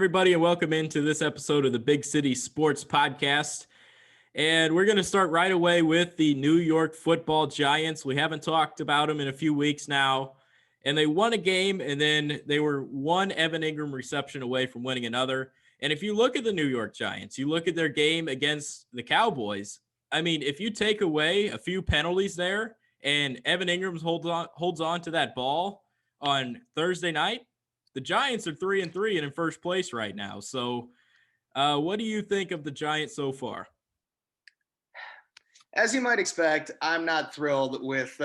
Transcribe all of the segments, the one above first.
everybody, and welcome into this episode of the Big City Sports Podcast. And we're going to start right away with the New York Football Giants. We haven't talked about them in a few weeks now, and they won a game, and then they were one Evan Ingram reception away from winning another. And if you look at the New York Giants, you look at their game against the Cowboys. I mean, if you take away a few penalties there, and Evan Ingram holds on to that ball on Thursday night, the Giants are 3-3 and in first place right now. So, what do you think of the Giants so far? As you might expect, I'm not thrilled with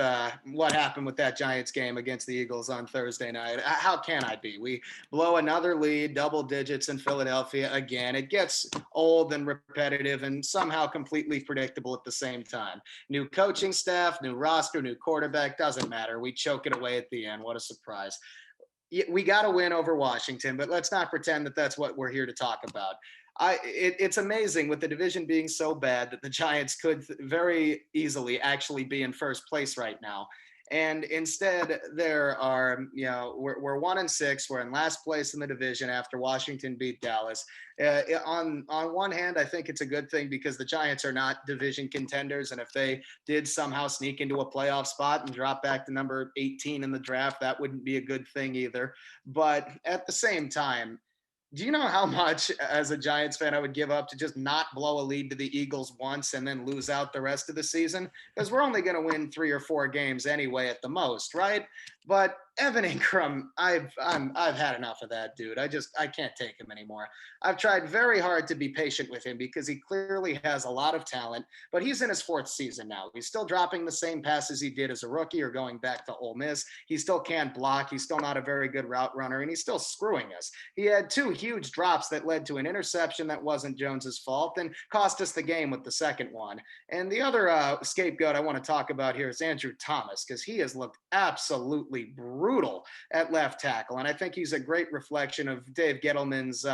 what happened with that Giants game against the Eagles on Thursday night. How can I be? We blow another lead, double digits in Philadelphia again. It gets old and repetitive and somehow completely predictable at the same time. New coaching staff, new roster, new quarterback, doesn't matter. We choke it away at the end. What a surprise. We got to win over Washington, but let's not pretend that that's what we're here to talk about. It's amazing with the division being so bad that the Giants could very easily actually be in first place right now. And instead, we're 1-6. We're in last place in the division after Washington beat Dallas. On one hand, I think it's a good thing because the Giants are not division contenders. And if they did somehow sneak into a playoff spot and drop back to number 18 in the draft, that wouldn't be a good thing either. But at the same time, do you know how much, as a Giants fan, I would give up to just not blow a lead to the Eagles once and then lose out the rest of the season? Because we're only going to win 3 or 4 games anyway at the most, right? But Evan Ingram, I've had enough of that dude. I can't take him anymore. I've tried very hard to be patient with him because he clearly has a lot of talent, but he's in his 4th season now. He's still dropping the same passes he did as a rookie or going back to Ole Miss. He still can't block. He's still not a very good route runner, and he's still screwing us. He had 2 huge drops that led to an interception that wasn't Jones's fault and cost us the game with the second one. And the other scapegoat I want to talk about here is Andrew Thomas, because he has looked absolutely brutal at left tackle. And I think he's a great reflection of Dave Gettleman's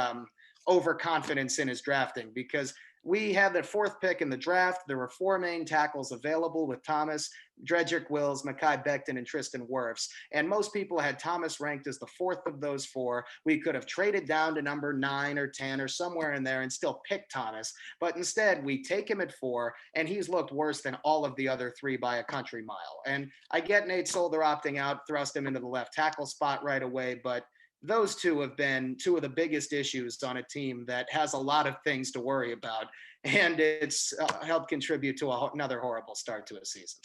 overconfidence in his drafting, because we had the 4th pick in the draft. There were 4 main tackles available with Thomas, Dredrick Wills, Mekhi Becton, and Tristan Wirfs. And most people had Thomas ranked as the 4th of those 4. We could have traded down to number 9 or 10 or somewhere in there and still picked Thomas. But instead, we take him at 4, and he's looked worse than all of the other 3 by a country mile. And I get Nate Solder opting out, thrust him into the left tackle spot right away, but those 2 have been 2 of the biggest issues on a team that has a lot of things to worry about, and it's helped contribute to another horrible start to a season.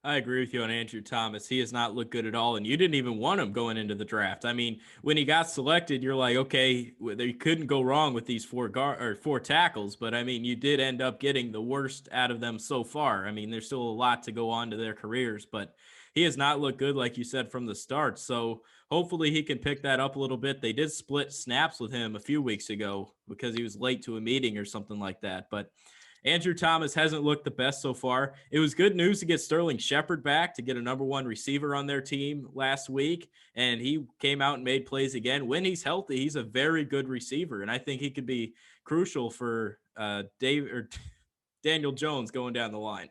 I agree with you on Andrew Thomas. He has not looked good at all, and you didn't even want him going into the draft. I mean, when he got selected, you're like, okay, they couldn't go wrong with these 4 tackles, but I mean, you did end up getting the worst out of them so far. I mean, there's still a lot to go on to their careers, but he has not looked good, like you said, from the start. So hopefully he can pick that up a little bit. They did split snaps with him a few weeks ago because he was late to a meeting or something like that. But Andrew Thomas hasn't looked the best so far. It was good news to get Sterling Shepard back, to get a number 1 receiver on their team last week, and he came out and made plays again. When he's healthy, he's a very good receiver, and I think he could be crucial for Daniel Jones going down the line.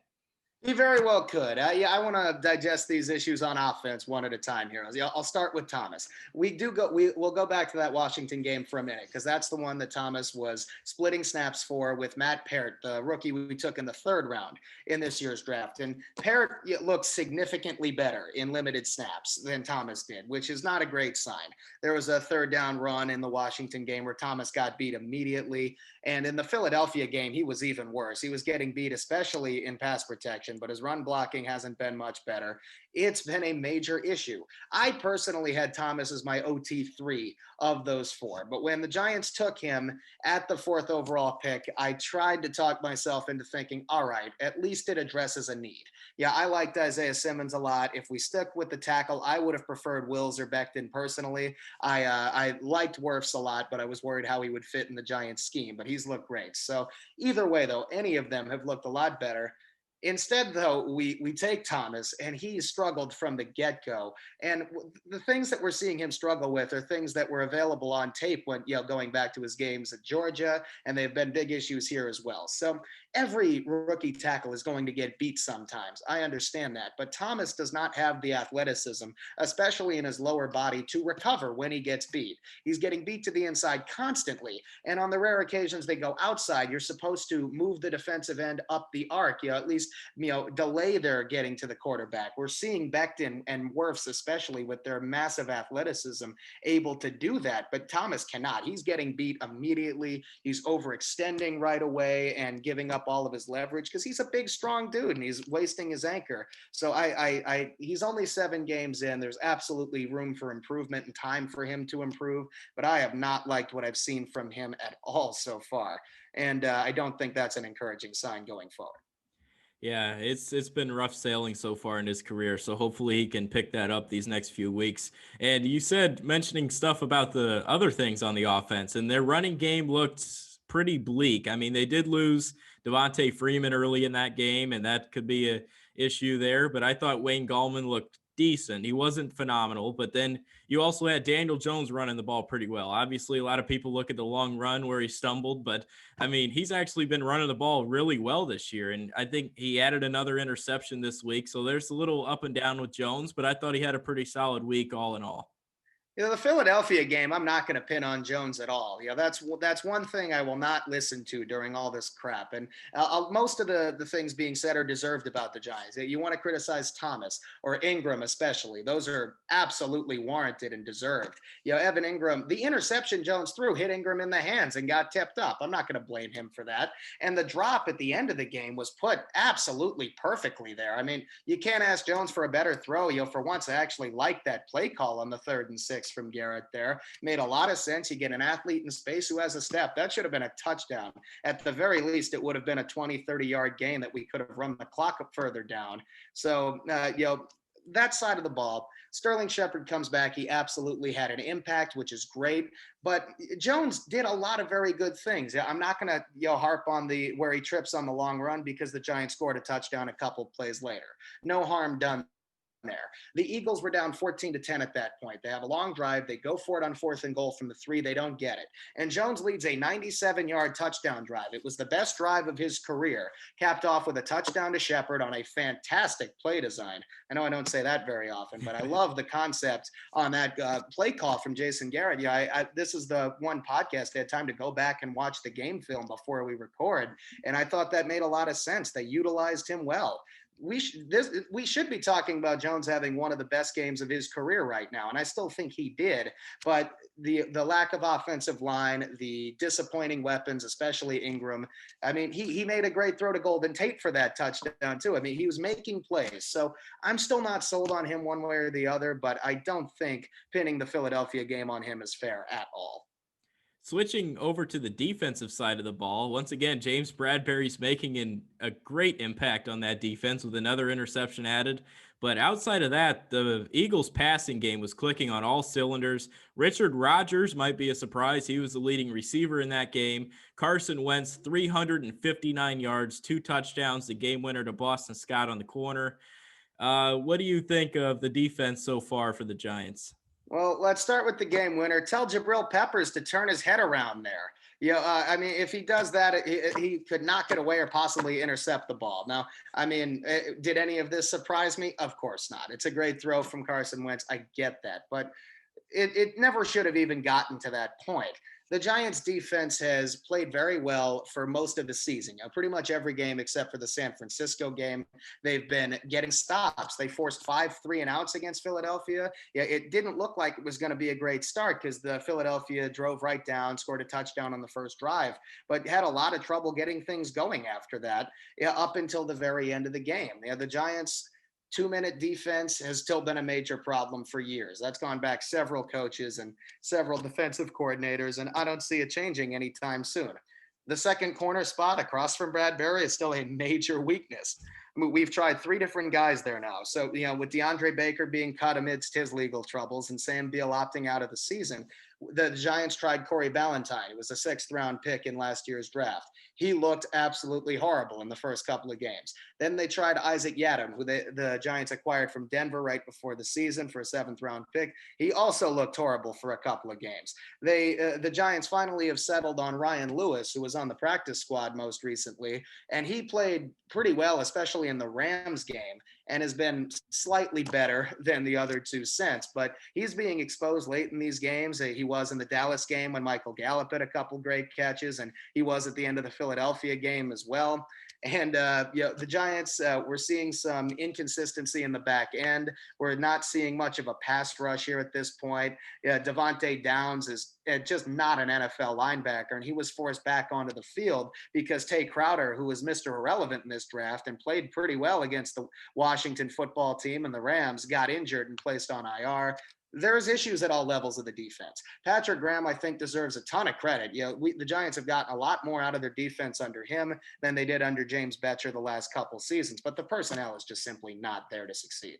He very well could. I want to digest these issues on offense one at a time here. I'll start with Thomas. We'll go back to that Washington game for a minute, because that's the one that Thomas was splitting snaps for with Matt Parrott, the rookie we took in the 3rd round in this year's draft. And Parrott looked significantly better in limited snaps than Thomas did, which is not a great sign. There was a 3rd down run in the Washington game where Thomas got beat immediately. And in the Philadelphia game, he was even worse. He was getting beat, especially in pass protection, but his run blocking hasn't been much better. It's been a major issue. I personally had Thomas as my OT3 of those 4, but when the Giants took him at the 4th overall pick, I tried to talk myself into thinking, all right, at least it addresses a need. Yeah, I liked Isaiah Simmons a lot. If we stick with the tackle, I would have preferred Wills or Becton personally. I liked Wirfs a lot, but I was worried how he would fit in the Giants scheme, but he's looked great. So either way, though, any of them have looked a lot better. Instead, though, we take Thomas, and he struggled from the get-go. And the things that we're seeing him struggle with are things that were available on tape when, going back to his games at Georgia, and they've been big issues here as well. So every rookie tackle is going to get beat sometimes. I understand that. But Thomas does not have the athleticism, especially in his lower body, to recover when he gets beat. He's getting beat to the inside constantly. And on the rare occasions they go outside, you're supposed to move the defensive end up the arc, at least, delay their getting to the quarterback. We're seeing Becton and Wirfs, especially with their massive athleticism, able to do that. But Thomas cannot. He's getting beat immediately. He's overextending right away and giving up all of his leverage because he's a big, strong dude and he's wasting his anchor. So he's only 7 games in. There's absolutely room for improvement and time for him to improve. But I have not liked what I've seen from him at all so far. And I don't think that's an encouraging sign going forward. Yeah, it's been rough sailing so far in his career, so hopefully he can pick that up these next few weeks. And you said mentioning stuff about the other things on the offense, and their running game looked pretty bleak. I mean, they did lose Devontae Freeman early in that game, and that could be a issue there. But I thought Wayne Gallman looked decent. He wasn't phenomenal, but then you also had Daniel Jones running the ball pretty well. Obviously, a lot of people look at the long run where he stumbled, but I mean, he's actually been running the ball really well this year. And I think he added another interception this week. So there's a little up and down with Jones, but I thought he had a pretty solid week all in all. The Philadelphia game, I'm not going to pin on Jones at all. That's one thing I will not listen to during all this crap. And most of the things being said are deserved about the Giants. You want to criticize Thomas or Ingram, especially. Those are absolutely warranted and deserved. Evan Ingram, the interception Jones threw hit Ingram in the hands and got tipped up. I'm not going to blame him for that. And the drop at the end of the game was put absolutely perfectly there. I mean, you can't ask Jones for a better throw. For once, I actually like that play call on the 3rd and 6 from Garrett there. Made a lot of sense. You get an athlete in space who has a step. That should have been a touchdown. At the very least, it would have been a 20, 30-yard gain that we could have run the clock up further down. So, that side of the ball, Sterling Shepard comes back. He absolutely had an impact, which is great. But Jones did a lot of very good things. I'm not going to harp on where he trips on the long run because the Giants scored a touchdown a couple plays later. No harm done there. The Eagles were down 14-10 at that point. They have a long drive. They go for it on 4th and goal from the 3. They don't get it. And Jones leads a 97-yard touchdown drive. It was the best drive of his career, capped off with a touchdown to Shepard on a fantastic play design. I know I don't say that very often, but I love the concept on that play call from Jason Garrett. This is the one podcast I had time to go back and watch the game film before we record, and I thought that made a lot of sense. They utilized him well. We should be talking about Jones having one of the best games of his career right now, and I still think he did. But the lack of offensive line, the disappointing weapons, especially Ingram. I mean, he made a great throw to Golden Tate for that touchdown too. I mean, he was making plays. So I'm still not sold on him one way or the other, but I don't think pinning the Philadelphia game on him is fair at all. Switching over to the defensive side of the ball, once again, James Bradbury's making a great impact on that defense with another interception added. But outside of that, the Eagles' passing game was clicking on all cylinders. Richard Rodgers might be a surprise. He was the leading receiver in that game. Carson Wentz, 359 yards, 2 touchdowns, the game winner to Boston Scott on the corner. What do you think of the defense so far for the Giants? Well, let's start with the game winner. Tell Jabril Peppers to turn his head around there. I mean, if he does that, he could knock it away or possibly intercept the ball. Now, I mean, did any of this surprise me? Of course not. It's a great throw from Carson Wentz. I get that. But it never should have even gotten to that point. The Giants defense has played very well for most of the season. Pretty much every game except for the San Francisco game, they've been getting stops. They forced 5 3-and-outs against Philadelphia. It didn't look like it was going to be a great start because the Philadelphia drove right down, scored a touchdown on the first drive, but had a lot of trouble getting things going after that up until the very end of the game. The Giants' 2-minute defense has still been a major problem for years. That's gone back several coaches and several defensive coordinators, and I don't see it changing anytime soon. The second corner spot across from Bradbury is still a major weakness. I mean, we've tried 3 different guys there now. So, with DeAndre Baker being cut amidst his legal troubles and Sam Beal opting out of the season, the Giants tried Corey Ballantyne. It was a 6th-round pick in last year's draft. he looked absolutely horrible in the first couple of games. Then they tried Isaac Yadam, who the Giants acquired from Denver right before the season for a seventh round pick. He also looked horrible for a couple of games. The Giants finally have settled on Ryan Lewis, who was on the practice squad most recently, and he played pretty well, especially in the Rams game, and has been slightly better than the other two since. But he's being exposed late in these games. He was in the Dallas game when Michael Gallup had a couple great catches, and he was at the end of the Philadelphia game as well. And the Giants, we're seeing some inconsistency in the back end. We're not seeing much of a pass rush here at this point. Devontae Downs is just not an NFL linebacker, and he was forced back onto the field because Tay Crowder, who was Mr. Irrelevant in this draft and played pretty well against the Washington football team and the Rams, got injured and placed on IR. There's issues at all levels of the defense. Patrick Graham, I think, deserves a ton of credit. The Giants have gotten a lot more out of their defense under him than they did under James Betcher the last couple seasons, but the personnel is just simply not there to succeed.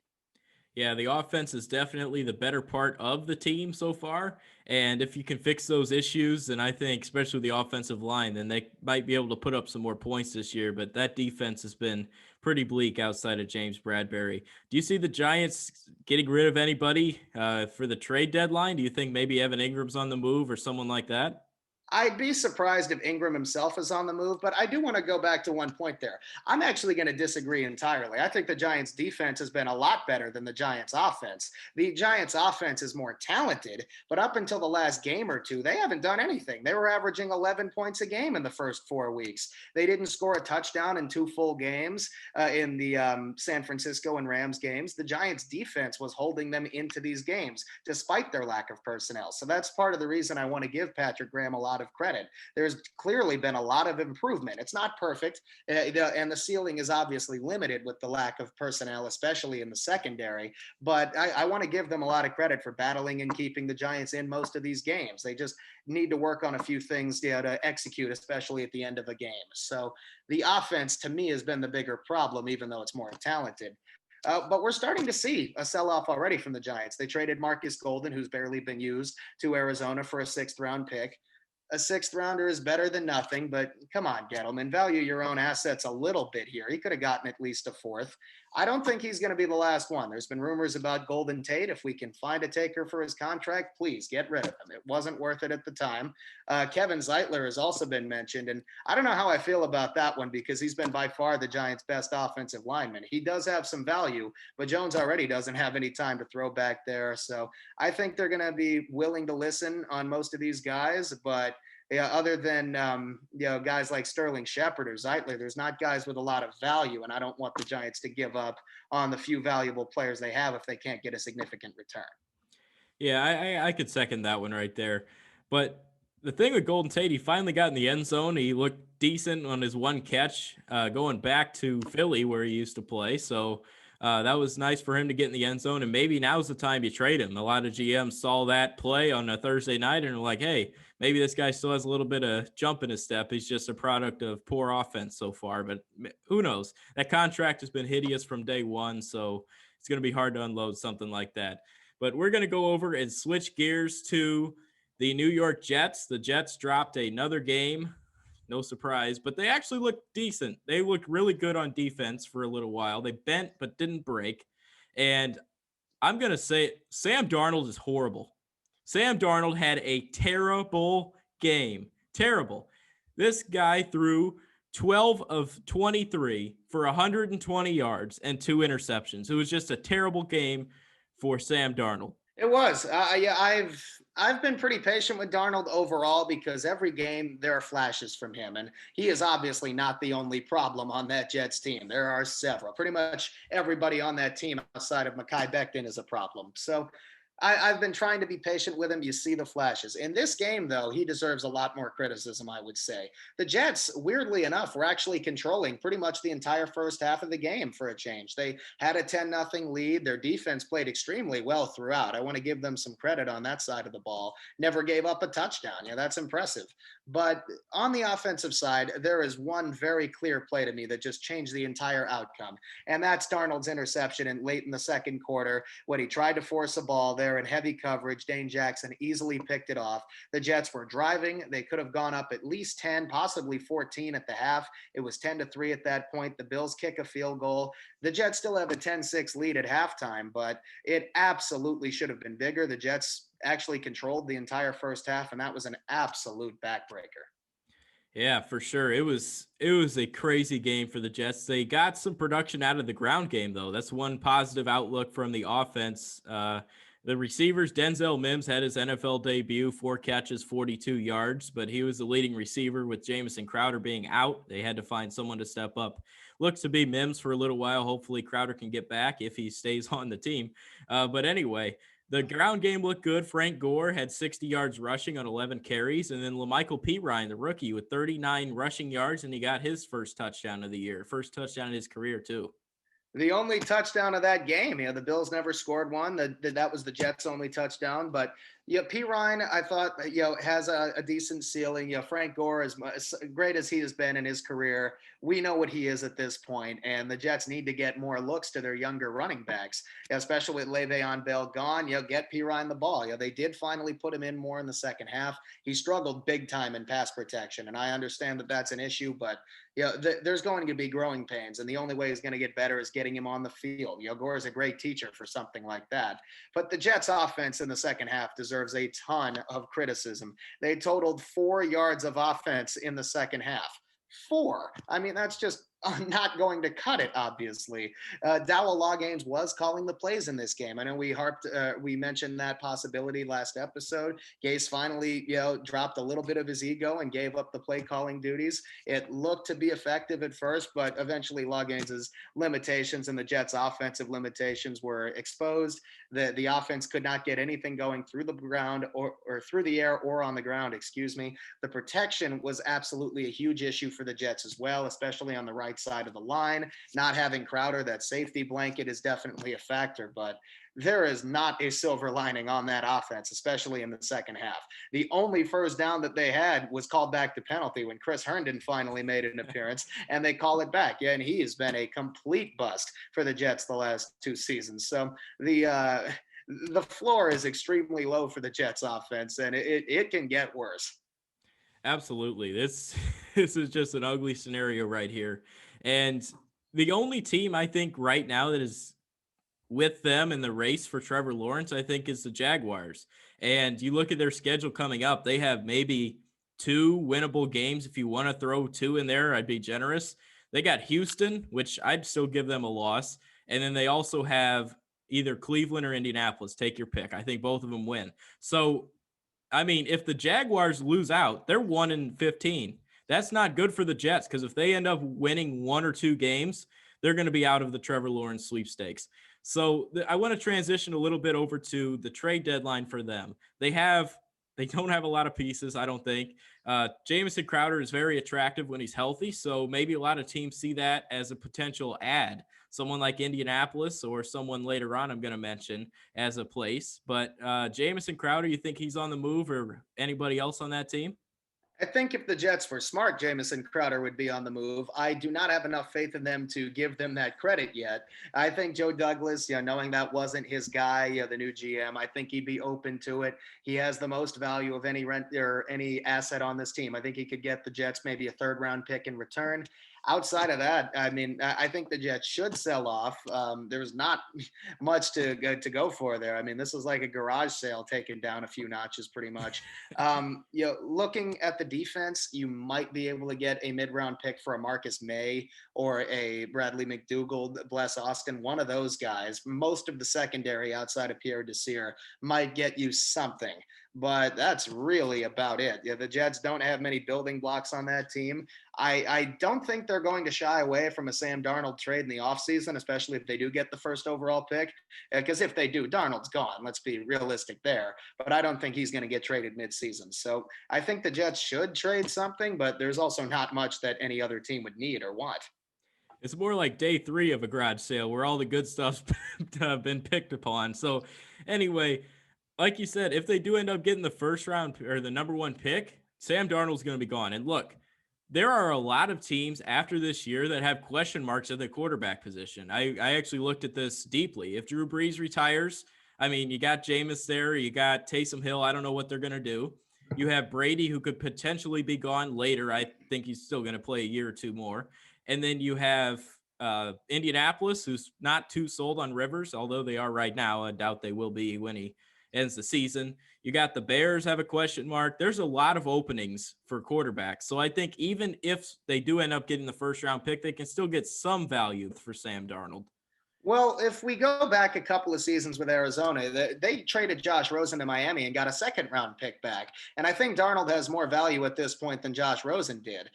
Yeah, the offense is definitely the better part of the team so far. And if you can fix those issues, then I think, especially the offensive line, then they might be able to put up some more points this year. But that defense has been pretty bleak outside of James Bradbury. Do you see the Giants getting rid of anybody for the trade deadline? Do you think maybe Evan Ingram's on the move or someone like that? I'd be surprised if Ingram himself is on the move, but I do want to go back to one point there. I'm actually going to disagree entirely. I think the Giants' defense has been a lot better than the Giants' offense. The Giants' offense is more talented, but up until the last game or two, they haven't done anything. They were averaging 11 points a game in the first 4 weeks. They didn't score a touchdown in two full games in the San Francisco and Rams games. The Giants' defense was holding them into these games despite their lack of personnel. So that's part of the reason I want to give Patrick Graham a lot of credit. There's clearly been a lot of improvement. It's not perfect, and the ceiling is obviously limited with the lack of personnel, especially in the secondary. But I want to give them a lot of credit for battling and keeping the Giants in most of these games. They just need to work on a few things to execute, especially at the end of a game. So the offense, to me, has been the bigger problem, even though it's more talented. But we're starting to see a sell-off already from the Giants. They traded Marcus Golden, who's barely been used, to Arizona for a sixth-round pick. A sixth rounder is better than nothing, but come on, Gettleman, value your own assets a little bit here. He could have gotten at least a fourth. I don't think he's going to be the last one. There's been rumors about Golden Tate. If we can find a taker for his contract, please get rid of him. It wasn't worth it at the time. Kevin Zeitler has also been mentioned, and I don't know how I feel about that one because he's been by far the Giants' best offensive lineman. He does have some value, but Jones already doesn't have any time to throw back there. So I think they're going to be willing to listen on most of these guys, but other than guys like Sterling Shepard or Zeitler, there's not guys with a lot of value, and I don't want the Giants to give up on the few valuable players they have if they can't get a significant return. Yeah, I could second that one right there. But the thing with Golden Tate, he finally got in the end zone. He looked decent on his one catch going back to Philly where he used to play. So that was nice for him to get in the end zone. And maybe now's the time you trade him. A lot of GMs saw that play on a Thursday night and are like, hey, maybe this guy still has a little bit of jump in his step. He's just a product of poor offense so far. But who knows? That contract has been hideous from day one. So it's going to be hard to unload something like that. But we're going to go over and switch gears to the New York Jets. The Jets dropped another game. No surprise, but they actually looked decent. They looked really good on defense for a little while. They bent but didn't break. And I'm going to say Sam Darnold is horrible. Sam Darnold had a terrible game. Terrible. This guy threw 12 of 23 for 120 yards and 2 interceptions. It was just a terrible game for Sam Darnold. It was. I've been pretty patient with Darnold overall because every game there are flashes from him, and he is obviously not the only problem on that Jets team. There are several. Pretty much everybody on that team outside of Mekhi Becton is a problem. So I've been trying to be patient with him. You see the flashes. In this game, though, he deserves a lot more criticism, I would say. The Jets, weirdly enough, were actually controlling pretty much the entire first half of the game for a change. They had a 10-0 lead. Their defense played extremely well throughout. I want to give them some credit on that side of the ball. Never gave up a touchdown. Yeah, that's impressive. But on the offensive side, there is one very clear play to me that just changed the entire outcome. And that's Darnold's interception in late in the second quarter when he tried to force a ball there in heavy coverage. Dane Jackson easily picked it off. The Jets were driving. They could have gone up at least 10, possibly 14 at the half. It was 10-3 at that point. The Bills kick a field goal. The Jets still have a 10-6 lead at halftime, but it absolutely should have been bigger. The Jets actually controlled the entire first half, and that was an absolute backbreaker. Yeah, for sure. It was a crazy game for the Jets. They got some production out of the ground game though. That's one positive outlook from the offense. The receivers, Denzel Mims had his NFL debut, 4 catches, 42 yards, but he was the leading receiver with Jamison Crowder being out. They had to find someone to step up. Looks to be Mims for a little while. Hopefully Crowder can get back if he stays on the team. But anyway, the ground game looked good. Frank Gore had 60 yards rushing on 11 carries. And then LaMichael P. Ryan, the rookie, with 39 rushing yards, and he got his first touchdown of the year, first touchdown in his career, too. The only touchdown of that game. The Bills never scored one. That was the Jets' only touchdown. But yeah, P. Ryan, I thought, has a decent ceiling. Frank Gore, as great as he has been in his career, we know what he is at this point, and the Jets need to get more looks to their younger running backs, especially with Le'Veon Bell gone. Get P. Ryan the ball. They did finally put him in more in the second half. He struggled big time in pass protection, and I understand that that's an issue, but there's going to be growing pains, and the only way he's going to get better is getting him on the field. Gore is a great teacher for something like that. But the Jets' offense in the second half deserves a ton of criticism. They totaled 4 yards of offense in the second half. 4. I mean, that's just not going to cut it, obviously. Dowell Loggains was calling the plays in this game. I know we mentioned that possibility last episode. Gase finally, dropped a little bit of his ego and gave up the play calling duties. It looked to be effective at first, but eventually Loggains's limitations and the Jets' offensive limitations were exposed. The offense could not get anything going through the ground or through the air or on the ground, excuse me. The protection was absolutely a huge issue for the Jets as well, especially on the right side of the line. Not having Crowder, that safety blanket, is definitely a factor, but there is not a silver lining on that offense, especially in the second half. The only first down that they had was called back to penalty when Chris Herndon finally made an appearance, and they call it back. And he has been a complete bust for the Jets the last 2 seasons. So the floor is extremely low for the Jets offense, and it can get worse. Absolutely. This this is just an ugly scenario right here. And the only team I think right now that is with them in the race for Trevor Lawrence, I think, is the Jaguars. And you look at their schedule coming up, they have maybe 2 winnable games. If you want to throw 2 in there, I'd be generous. They got Houston, which I'd still give them a loss. And then they also have either Cleveland or Indianapolis. Take your pick. I think both of them win. So, I mean, if the Jaguars lose out, they're 1-15. That's not good for the Jets, because if they end up winning 1 or 2 games, they're going to be out of the Trevor Lawrence sweepstakes. So I want to transition a little bit over to the trade deadline for them. They don't have a lot of pieces, I don't think. Jamison Crowder is very attractive when he's healthy, so maybe a lot of teams see that as a potential add. Someone like Indianapolis or someone later on I'm going to mention as a place. But Jamison Crowder, you think he's on the move, or anybody else on that team? I think if the Jets were smart, Jamison Crowder would be on the move. I do not have enough faith in them to give them that credit yet. I think Joe Douglas, knowing that wasn't his guy, the new GM, I think he'd be open to it. He has the most value of any rent or any asset on this team. I think he could get the Jets maybe a 3rd-round pick in return. Outside of that, I mean, I think the Jets should sell off. There's not much to go for there. I mean, this is like a garage sale taken down a few notches, pretty much. Looking at the defense, you might be able to get a mid-round pick for a Marcus May or a Bradley McDougald, bless Austin, one of those guys. Most of the secondary outside of Pierre Desir might get you something, but that's really about it. The Jets don't have many building blocks on that team. I don't think they're going to shy away from a Sam Darnold trade in the offseason, especially if they do get the first overall pick. Because if they do, Darnold's gone. Let's be realistic there. But I don't think he's going to get traded midseason. So I think the Jets should trade something, but there's also not much that any other team would need or want. It's more like day 3 of a garage sale where all the good stuff's been picked upon. So anyway, like you said, if they do end up getting the first round or the number 1 pick, Sam Darnold's going to be gone. And look, there are a lot of teams after this year that have question marks at the quarterback position. I actually looked at this deeply. If Drew Brees retires, I mean, you got Jameis there, you got Taysom Hill. I don't know what they're going to do. You have Brady, who could potentially be gone later. I think he's still going to play a year or two more. And then you have Indianapolis, who's not too sold on Rivers, although they are right now. I doubt they will be when he ends the season. You got the Bears have a question mark. There's a lot of openings for quarterbacks. So I think even if they do end up getting the first round pick, they can still get some value for Sam Darnold. Well, if we go back a couple of seasons with Arizona, they traded Josh Rosen to Miami and got a second round pick back. And I think Darnold has more value at this point than Josh Rosen did.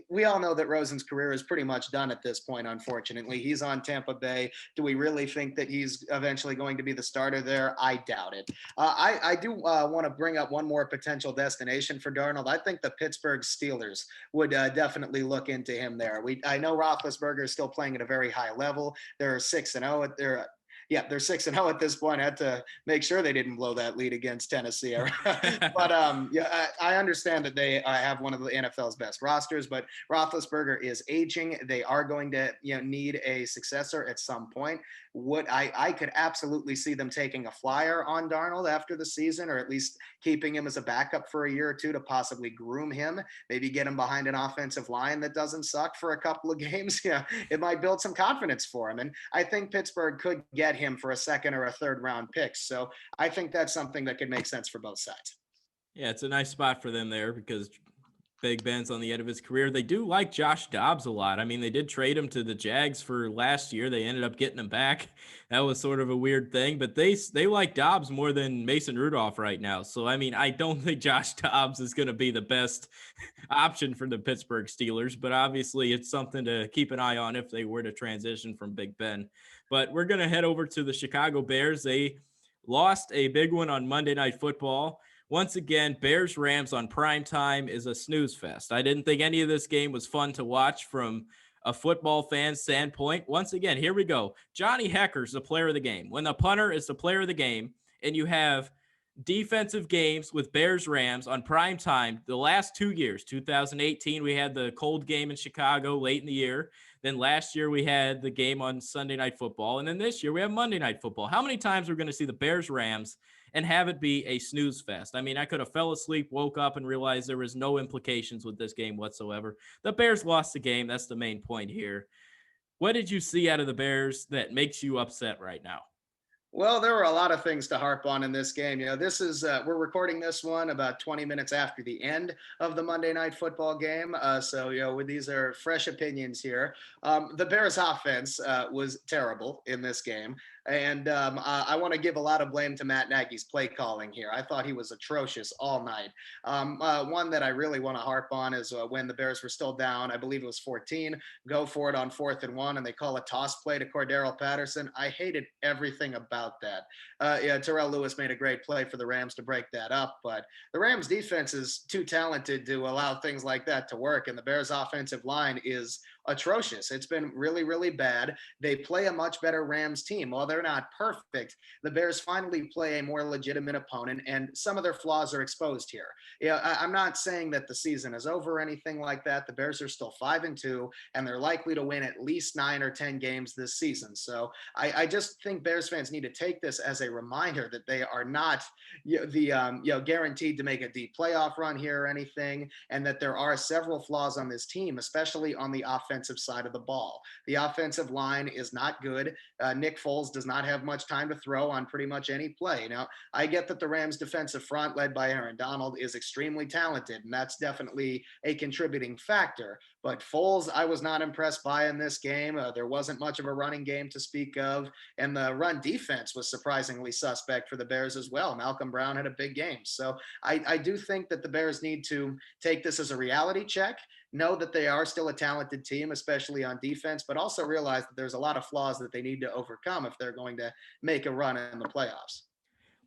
We all know that Rosen's career is pretty much done at this point, unfortunately. He's on Tampa Bay. Do we really think that he's eventually going to be the starter there? I doubt it. I do want to bring up one more potential destination for Darnold. I think the Pittsburgh Steelers would definitely look into him there. I know Roethlisberger is still playing at a very high level. They're 6-0 at their they're 6-0 at this point. I had to make sure they didn't blow that lead against Tennessee. But I understand that they have one of the NFL's best rosters, but Roethlisberger is aging. They are going to need a successor at some point. I could absolutely see them taking a flyer on Darnold after the season, or at least keeping him as a backup for a year or two to possibly groom him, maybe get him behind an offensive line that doesn't suck for a couple of games. It might build some confidence for him. And I think Pittsburgh could get him for a second or a third round pick. So I think that's something that could make sense for both sides. Yeah, it's a nice spot for them there because Big Ben's on the end of his career. They do like Josh Dobbs a lot. I mean, they did trade him to the Jags for last year. They ended up getting him back. That was sort of a weird thing, but they like Dobbs more than Mason Rudolph right now. So, I mean, I don't think Josh Dobbs is going to be the best option for the Pittsburgh Steelers, but obviously it's something to keep an eye on if they were to transition from Big Ben. But we're going to head over to the Chicago Bears. They lost a big one on Monday Night Football. Once again, Bears-Rams on prime time is a snooze fest. I didn't think any of this game was fun to watch from a football fan standpoint. Once again, here we go. Johnny Hecker's the player of the game. When the punter is the player of the game, and you have defensive games with Bears-Rams on prime time the last 2 years. 2018, we had the cold game in Chicago late in the year. Then last year, we had the game on Sunday Night Football. And then this year, we have Monday Night Football. How many times are we going to see the Bears-Rams and have it be a snooze fest? I mean, I could have fell asleep, woke up, and realized there was no implications with this game whatsoever. The Bears lost the game. That's the main point here. What did you see out of the Bears that makes you upset right now? Well, there were a lot of things to harp on in this game. This is we're recording this one about 20 minutes after the end of the Monday Night Football game. So these are fresh opinions here. The Bears' offense was terrible in this game. And I want to give a lot of blame to Matt Nagy's play calling here. I thought he was atrocious all night. One that I really want to harp on is when the Bears were still down, I believe it was 14, go for it on 4th and 1, and they call a toss play to Cordero Patterson. I hated everything about that. Terrell Lewis made a great play for the Rams to break that up, but the Rams defense is too talented to allow things like that to work, and the Bears offensive line is atrocious. It's been really, really bad. They play a much better Rams team. While they're not perfect, the Bears finally play a more legitimate opponent, and some of their flaws are exposed here. I'm not saying that the season is over or anything like that. The Bears are still 5-2, and they're likely to win at least 9 or 10 games this season. So I just think Bears fans need to take this as a reminder that they are not guaranteed to make a deep playoff run here or anything, and that there are several flaws on this team, especially on the offensive side of the ball. The offensive line is not good. Nick Foles does not have much time to throw on pretty much any play. Now, I get that the Rams defensive front led by Aaron Donald is extremely talented, and that's definitely a contributing factor. But Foles, I was not impressed by in this game. There wasn't much of a running game to speak of, and the run defense was surprisingly suspect for the Bears as well. Malcolm Brown had a big game. So I do think that the Bears need to take this as a reality check, know that they are still a talented team, especially on defense, but also realize that there's a lot of flaws that they need to overcome if they're going to make a run in the playoffs.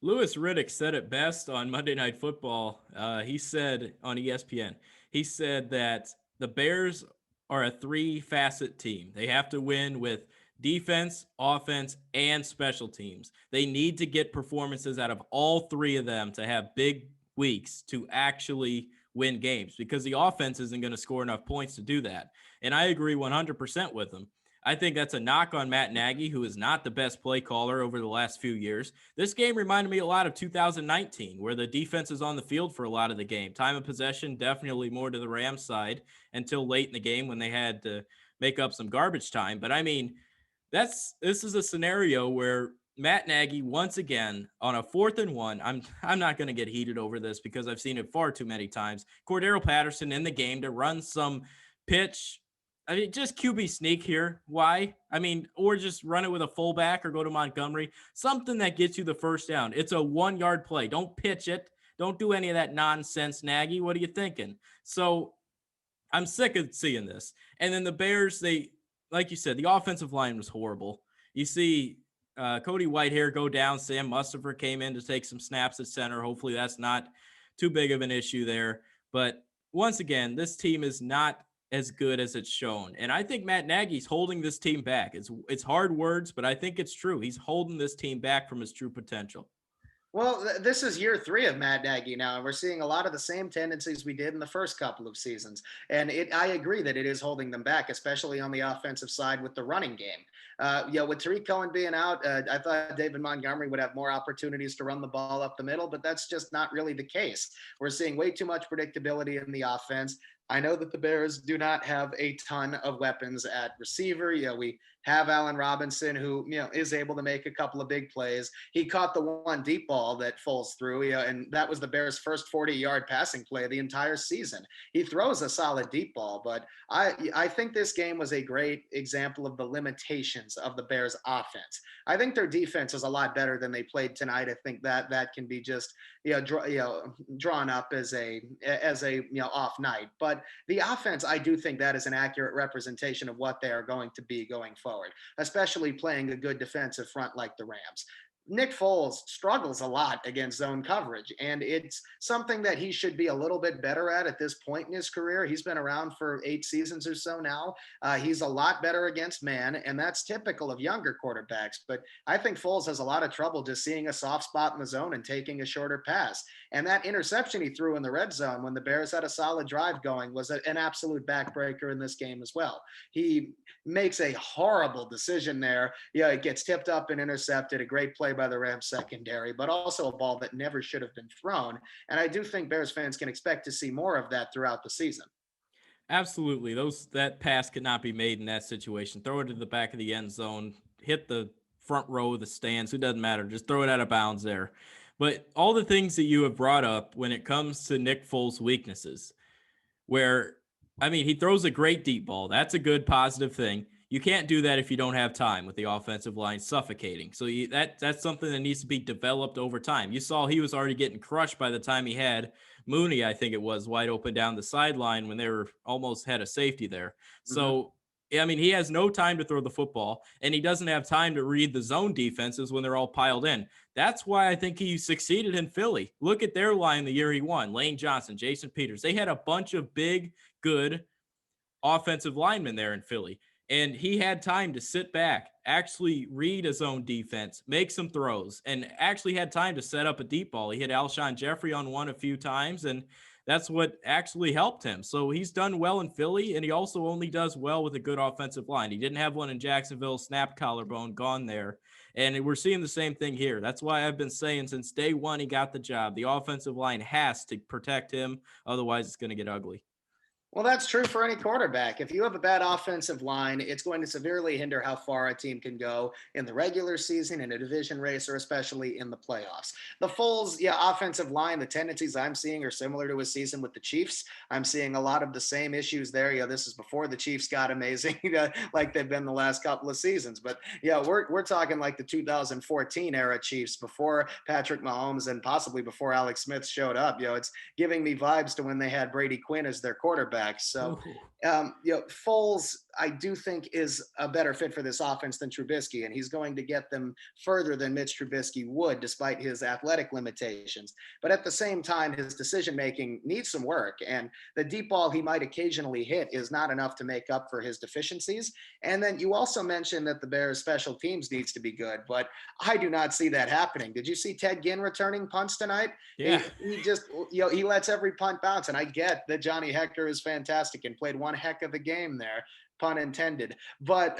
Louis Riddick said it best on Monday Night Football. He said on ESPN, he said that the Bears are a 3-facet team. They have to win with defense, offense, and special teams. They need to get performances out of all 3 of them to have big weeks to actually win games because the offense isn't going to score enough points to do that. And I agree 100% with him. I think that's a knock on Matt Nagy, who is not the best play caller over the last few years. This game reminded me a lot of 2019, where the defense is on the field for a lot of the game. Time of possession, definitely more to the Rams side until late in the game when they had to make up some garbage time. But I mean, this is a scenario where Matt Nagy once again on a 4th and 1. I'm not going to get heated over this because I've seen it far too many times. Cordero Patterson in the game to run some pitch. I mean, just QB sneak here. Why? I mean, or just run it with a fullback or go to Montgomery. Something that gets you the first down. It's a 1-yard play. Don't pitch it. Don't do any of that nonsense, Nagy. What are you thinking? So I'm sick of seeing this. And then the Bears, like you said, the offensive line was horrible. You see Cody Whitehair go down. Sam Mustipher came in to take some snaps at center. Hopefully that's not too big of an issue there. But once again, this team is not as good as it's shown. And I think Matt Nagy's holding this team back. It's hard words, but I think it's true. He's holding this team back from its true potential. Well, this is year 3 of Matt Nagy now, and we're seeing a lot of the same tendencies we did in the first couple of seasons. And I agree that it is holding them back, especially on the offensive side with the running game. With Tariq Cohen being out, I thought David Montgomery would have more opportunities to run the ball up the middle, but that's just not really the case. We're seeing way too much predictability in the offense. I know that the Bears do not have a ton of weapons at receiver. We have Allen Robinson, who is able to make a couple of big plays. He caught the one deep ball that falls through, and that was the Bears' first 40-yard passing play of the entire season. He throws a solid deep ball, but I think this game was a great example of the limitations of the Bears' offense. I think their defense is a lot better than they played tonight. I think that can be just drawn up as a off night. But the offense, I do think that is an accurate representation of what they are going to be going forward, especially playing a good defensive front like the Rams. Nick Foles struggles a lot against zone coverage, and it's something that he should be a little bit better at this point in his career. He's been around for 8 seasons or so now. He's a lot better against man, and that's typical of younger quarterbacks. But I think Foles has a lot of trouble just seeing a soft spot in the zone and taking a shorter pass. And that interception he threw in the red zone when the Bears had a solid drive going was an absolute backbreaker in this game as well. He makes a horrible decision there. It gets tipped up and intercepted. A great play by the Rams secondary, but also a ball that never should have been thrown. And I do think Bears fans can expect to see more of that throughout the season. Absolutely. That pass could not be made in that situation. Throw it to the back of the end zone, hit the front row of the stands. It doesn't matter. Just throw it out of bounds there. But all the things that you have brought up when it comes to Nick Foles' weaknesses, where, I mean, he throws a great deep ball. That's a good positive thing. You can't do that if you don't have time with the offensive line suffocating. So that's something that needs to be developed over time. You saw he was already getting crushed by the time he had Mooney, I think it was, wide open down the sideline when they were almost had a safety there. So, I mean, he has no time to throw the football, and he doesn't have time to read the zone defenses when they're all piled in. That's why I think he succeeded in Philly. Look at their line the year he won. Lane Johnson, Jason Peters. They had a bunch of big, good offensive linemen there in Philly. And he had time to sit back, actually read his own defense, make some throws, and actually had time to set up a deep ball. He hit Alshon Jeffrey on one a few times, and that's what actually helped him. So he's done well in Philly, and he also only does well with a good offensive line. He didn't have one in Jacksonville, snapped collarbone, gone there. And we're seeing the same thing here. That's why I've been saying since day one he got the job. The offensive line has to protect him. Otherwise, it's going to get ugly. Well, that's true for any quarterback. If you have a bad offensive line, it's going to severely hinder how far a team can go in the regular season, in a division race, or especially in the playoffs. The Foles, offensive line, the tendencies I'm seeing are similar to a season with the Chiefs. I'm seeing a lot of the same issues there. This is before the Chiefs got amazing, like they've been the last couple of seasons. But we're talking like the 2014 era Chiefs before Patrick Mahomes and possibly before Alex Smith showed up. It's giving me vibes to when they had Brady Quinn as their quarterback. So, Foles, I do think is a better fit for this offense than Trubisky, and he's going to get them further than Mitch Trubisky would, despite his athletic limitations. But at the same time, his decision making needs some work, and the deep ball he might occasionally hit is not enough to make up for his deficiencies. And then you also mentioned that the Bears' special teams needs to be good, but I do not see that happening. Did you see Ted Ginn returning punts tonight? Yeah. He just, he lets every punt bounce. And I get that Johnny Hector is fantastic and played one heck of a game there, pun intended. But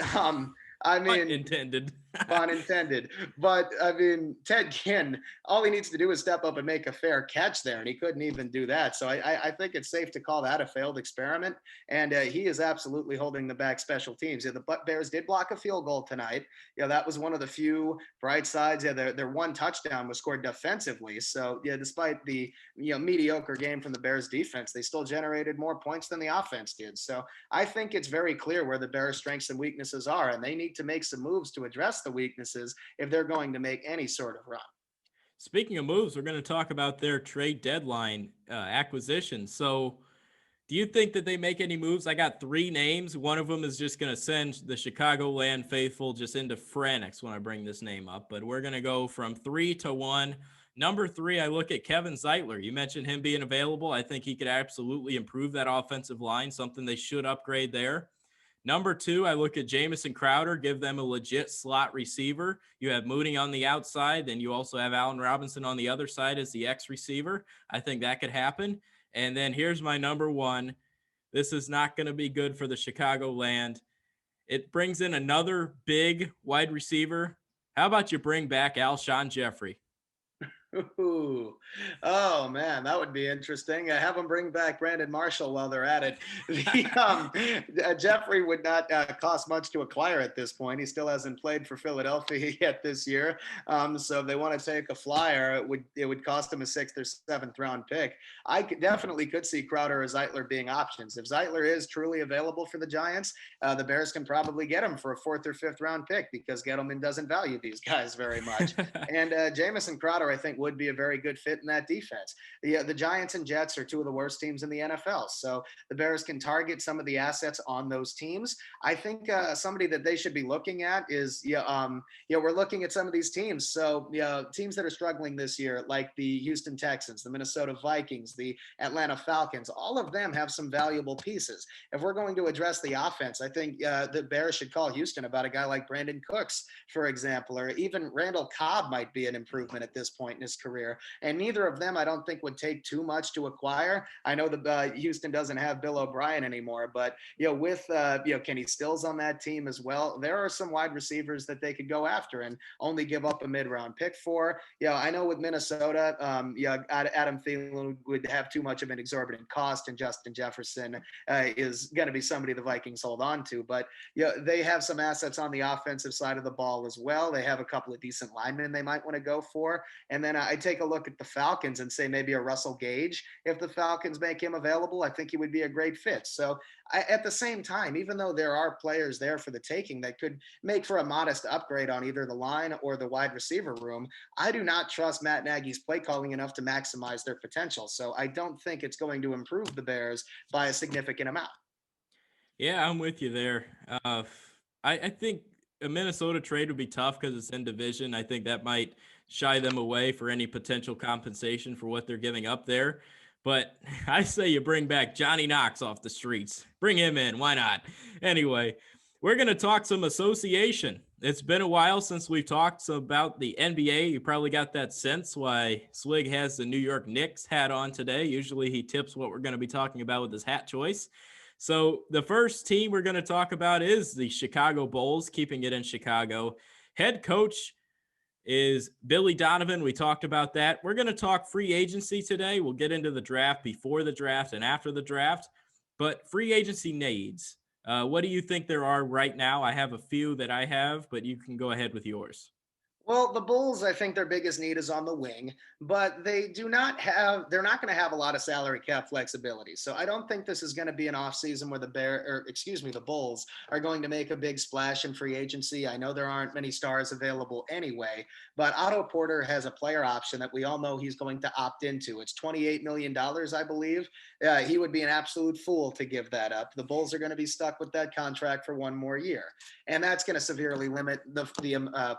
I mean, Unintended. pun intended. But I mean, Ted Ginn, all he needs to do is step up and make a fair catch there, and he couldn't even do that. So I think it's safe to call that a failed experiment. And he is absolutely holding the back special teams. Yeah, the Bears did block a field goal tonight. Yeah, that was one of the few bright sides. Yeah, their one touchdown was scored defensively. So yeah, despite the mediocre game from the Bears defense, they still generated more points than the offense did. So I think it's very clear where the Bears' strengths and weaknesses are, and they need to make some moves to address the weaknesses if they're going to make any sort of run. Speaking of moves, we're going to talk about their trade deadline acquisition. So, do you think that they make any moves? I got three names. One of them is just going to send the Chicagoland faithful just into frantics when I bring this name up. But we're going to go from 3 to 1. Number 3, I look at Kevin Zeitler. You mentioned him being available. I think he could absolutely improve that offensive line, something they should upgrade there. Number 2, I look at Jamison Crowder, give them a legit slot receiver. You have Mooney on the outside, then you also have Allen Robinson on the other side as the X receiver. I think that could happen. And then here's my number 1. This is not going to be good for the Chicagoland. It brings in another big wide receiver. How about you bring back Alshon Jeffrey? Ooh. Oh man, that would be interesting. Have them bring back Brandon Marshall while they're at it. Jeffrey would not cost much to acquire at this point. He still hasn't played for Philadelphia yet this year. So if they want to take a flyer, it would cost them a 6th or 7th round pick. Definitely could see Crowder or Zeitler being options. If Zeitler is truly available for the Giants, the Bears can probably get him for a 4th or 5th round pick because Gettleman doesn't value these guys very much. And Jamison Crowder, I think, would be a very good fit in that defense. The Giants and Jets are two of the worst teams in the NFL. So the Bears can target some of the assets on those teams. I think somebody that they should be looking at is, we're looking at some of these teams. So teams that are struggling this year, like the Houston Texans, the Minnesota Vikings, the Atlanta Falcons, all of them have some valuable pieces. If we're going to address the offense, I think the Bears should call Houston about a guy like Brandon Cooks, for example, or even Randall Cobb might be an improvement at this point in his career. And neither of them, I don't think, would take too much to acquire. I know that Houston doesn't have Bill O'Brien anymore, but with Kenny Stills on that team as well, there are some wide receivers that they could go after and only give up a mid-round pick for. I know with Minnesota, Adam Thielen would have too much of an exorbitant cost, and Justin Jefferson is going to be somebody the Vikings hold on to. But they have some assets on the offensive side of the ball as well. They have a couple of decent linemen they might want to go for. And then I take a look at the Falcons and say maybe a Russell Gage. If the Falcons make him available, I think he would be a great fit. So at the same time, even though there are players there for the taking that could make for a modest upgrade on either the line or the wide receiver room, I do not trust Matt Nagy's play calling enough to maximize their potential. So I don't think it's going to improve the Bears by a significant amount. Yeah, I'm with you there. I think a Minnesota trade would be tough because it's in division. I think that might shy them away for any potential compensation for what they're giving up there. But I say you bring back Johnny Knox off the streets. Bring him in. Why not? Anyway, we're going to talk some association. It's been a while since we've talked about the NBA. You probably got that sense why Swig has the New York Knicks hat on today. Usually he tips what we're going to be talking about with his hat choice. So the first team we're going to talk about is the Chicago Bulls, keeping it in Chicago. Head coach is Billy Donovan. We talked about that. We're going to talk free agency today. We'll get into the draft before the draft and after the draft. But free agency needs, what do you think there are right now? I have a few that I have, but you can go ahead with yours. Well, the Bulls, I think their biggest need is on the wing, but they're not going to have a lot of salary cap flexibility. So I don't think this is going to be an offseason where the Bulls are going to make a big splash in free agency. I know there aren't many stars available anyway, but Otto Porter has a player option that we all know he's going to opt into. It's $28 million, I believe. He would be an absolute fool to give that up. The Bulls are going to be stuck with that contract for one more year, and that's going to severely limit the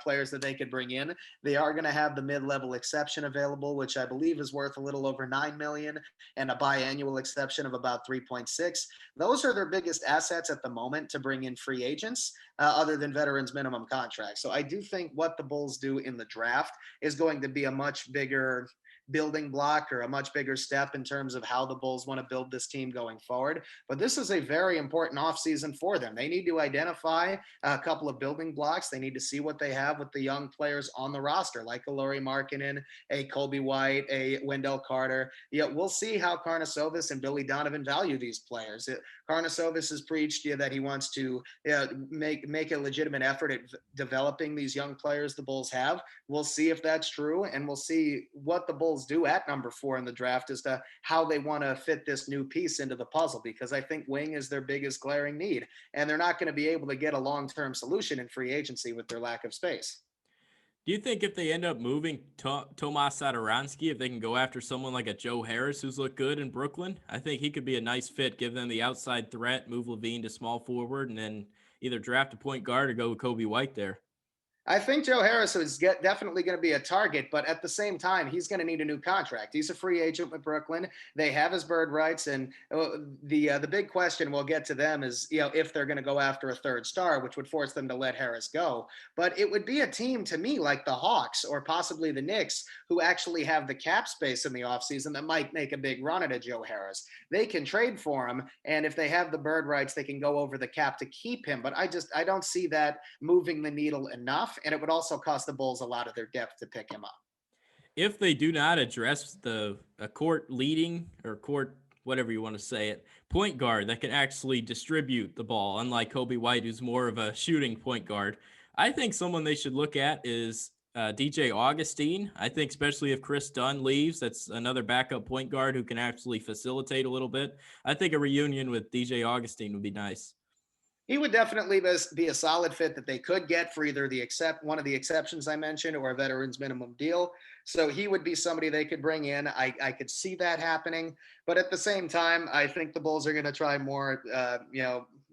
players that they could bring in. They are going to have the mid-level exception available, which I believe is worth a little over 9 million, and a biannual exception of about 3.6. Those are their biggest assets at the moment to bring in free agents, other than veterans minimum contracts. So I do think what the Bulls do in the draft is going to be a much bigger building block or a much bigger step in terms of how the Bulls want to build this team going forward. But this is a very important offseason for them. They need to identify a couple of building blocks. They need to see what they have with the young players on the roster, like a Lauri Markkanen, a Kobe White, a Wendell Carter. Yeah, we'll see how Karnisovas and Billy Donovan value these players. Karnisovas has preached that he wants to make a legitimate effort at developing these young players the Bulls have. We'll see if that's true, and we'll see what the Bulls do at number 4 in the draft as to how they want to fit this new piece into the puzzle, because I think wing is their biggest glaring need, and they're not going to be able to get a long-term solution in free agency with their lack of space. Do you think if they end up moving Tomas Satoransky, if they can go after someone like a Joe Harris who's looked good in Brooklyn, I think he could be a nice fit, give them the outside threat, move Levine to small forward, and then either draft a point guard or go with Kobe White there. I think Joe Harris is definitely going to be a target, but at the same time, he's going to need a new contract. He's a free agent with Brooklyn. They have his bird rights, and the big question we'll get to them is if they're going to go after a third star, which would force them to let Harris go. But it would be a team to me like the Hawks or possibly the Knicks who actually have the cap space in the offseason that might make a big run at a Joe Harris. They can trade for him, and if they have the bird rights, they can go over the cap to keep him. But I don't see that moving the needle enough, and it would also cost the Bulls a lot of their depth to pick him up. If they do not address the a court leading or court whatever you want to say it, point guard that can actually distribute the ball, unlike Kobe White, who's more of a shooting point guard, I think someone they should look at is DJ Augustine. I think especially if Chris Dunn leaves, that's another backup point guard who can actually facilitate a little bit. I think a reunion with DJ Augustine would be nice. He would definitely be a solid fit that they could get for either one of the exceptions I mentioned or a veterans minimum deal. So he would be somebody they could bring in. I could see that happening, but at the same time, I think the Bulls are going to try more,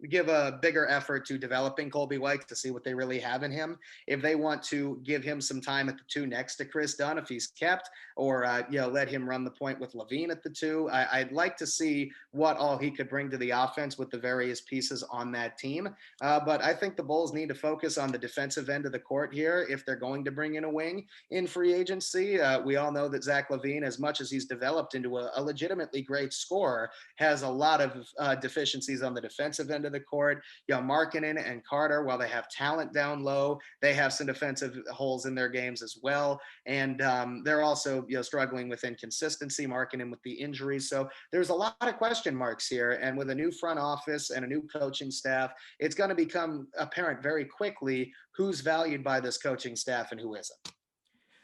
give a bigger effort to developing Colby White to see what they really have in him. If they want to give him some time at the 2 next to Chris Dunn, if he's kept, or let him run the point with Levine at the 2, I'd like to see what all he could bring to the offense with the various pieces on that team. But I think the Bulls need to focus on the defensive end of the court here if they're going to bring in a wing in free agency. We all know that Zach Levine, as much as he's developed into a legitimately great scorer, has a lot of deficiencies on the defensive end of the court. Markkanen and Carter, while they have talent down low, they have some defensive holes in their games as well. And they're also struggling with inconsistency, Markkanen with the injuries. So there's a lot of question marks here. And with a new front office and a new coaching staff, it's going to become apparent very quickly who's valued by this coaching staff and who isn't.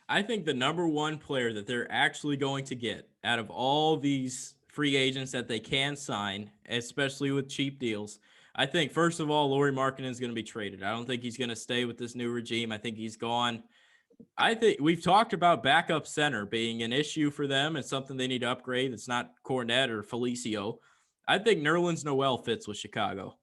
I think the number one player that they're actually going to get out of all these free agents that they can sign, especially with cheap deals, I think first of all, Lauri Markkanen is going to be traded. I don't think he's going to stay with this new regime. I think he's gone. I think we've talked about backup center being an issue for them and something they need to upgrade. It's not Cornette or Felicio. I think Nerlens Noel fits with Chicago.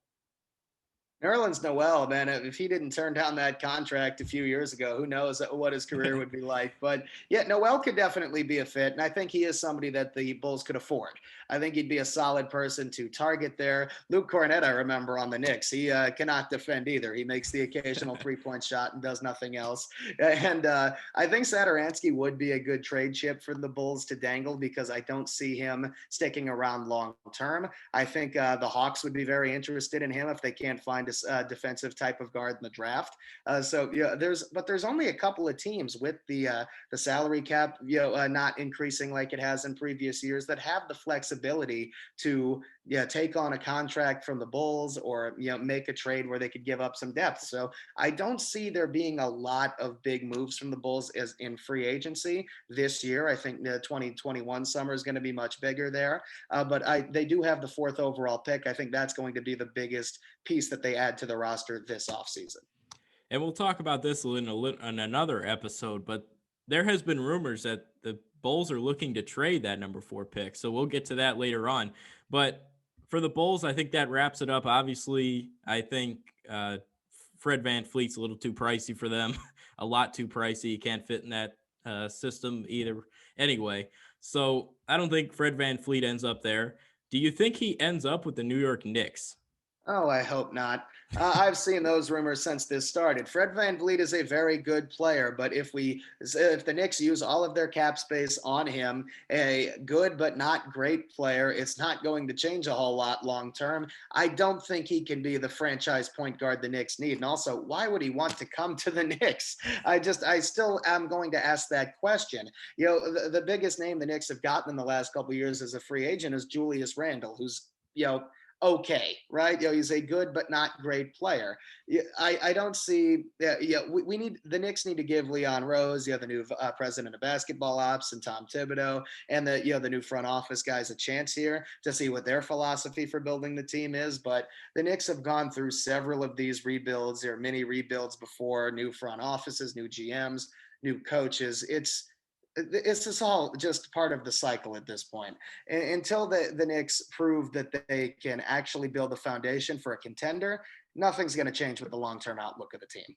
Nerlens Noel, man, if he didn't turn down that contract a few years ago, who knows what his career would be like. But yeah, Noel could definitely be a fit. And I think he is somebody that the Bulls could afford. I think he'd be a solid person to target there. Luke Cornette, I remember on the Knicks, he cannot defend either. He makes the occasional 3-point shot and does nothing else. And I think Satoransky would be a good trade chip for the Bulls to dangle because I don't see him sticking around long term. I think the Hawks would be very interested in him if they can't find a defensive type of guard in the draft. So yeah, there's only a couple of teams with the salary cap, not increasing like it has in previous years that have the flexibility to take on a contract from the Bulls or make a trade where they could give up some depth. So I don't see there being a lot of big moves from the Bulls as in free agency this year. I think the 2021 summer is going to be much bigger there. But they do have the fourth overall pick. I think that's going to be the biggest piece that they add to the roster this offseason. And we'll talk about this in another episode, but there has been rumors that the Bulls are looking to trade that number 4 pick. So we'll get to that later on. But for the Bulls, I think that wraps it up. Obviously, I think Fred VanVleet's a little too pricey for them, a lot too pricey. He can't fit in that system either. Anyway, so I don't think Fred VanVleet ends up there. Do you think he ends up with the New York Knicks? Oh, I hope not. I've seen those rumors since this started. Fred VanVleet is a very good player, but if the Knicks use all of their cap space on him, a good but not great player, it's not going to change a whole lot long term. I don't think he can be the franchise point guard the Knicks need. And also, why would he want to come to the Knicks? I still am going to ask that question. The biggest name the Knicks have gotten in the last couple of years as a free agent is Julius Randle, who's okay, right? He's a good but not great player. I don't see. We need the Knicks need to give Leon Rose, the new president of basketball ops, and Tom Thibodeau, and the new front office guys a chance here to see what their philosophy for building the team is. But the Knicks have gone through several of these rebuilds or mini rebuilds before. New front offices, new GMs, new coaches. It's just all just part of the cycle at this point. Until the Knicks prove that they can actually build a foundation for a contender, nothing's going to change with the long-term outlook of the team.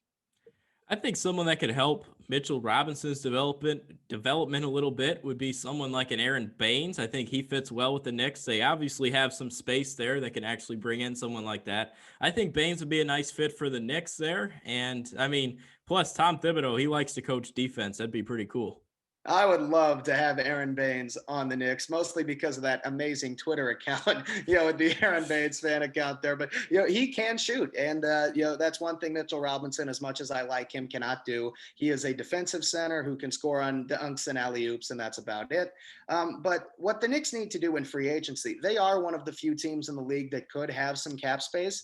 I think someone that could help Mitchell Robinson's development a little bit would be someone like an Aaron Baines. I think he fits well with the Knicks. They obviously have some space there that can actually bring in someone like that. I think Baines would be a nice fit for the Knicks there. And I mean, plus Tom Thibodeau, he likes to coach defense. That'd be pretty cool. I would love to have Aaron Baines on the Knicks, mostly because of that amazing Twitter account, with the Aaron Baines fan account there. But, he can shoot. And, that's one thing Mitchell Robinson, as much as I like him, cannot do. He is a defensive center who can score on dunks and alley-oops, and that's about it. But what the Knicks need to do in free agency, they are one of the few teams in the league that could have some cap space.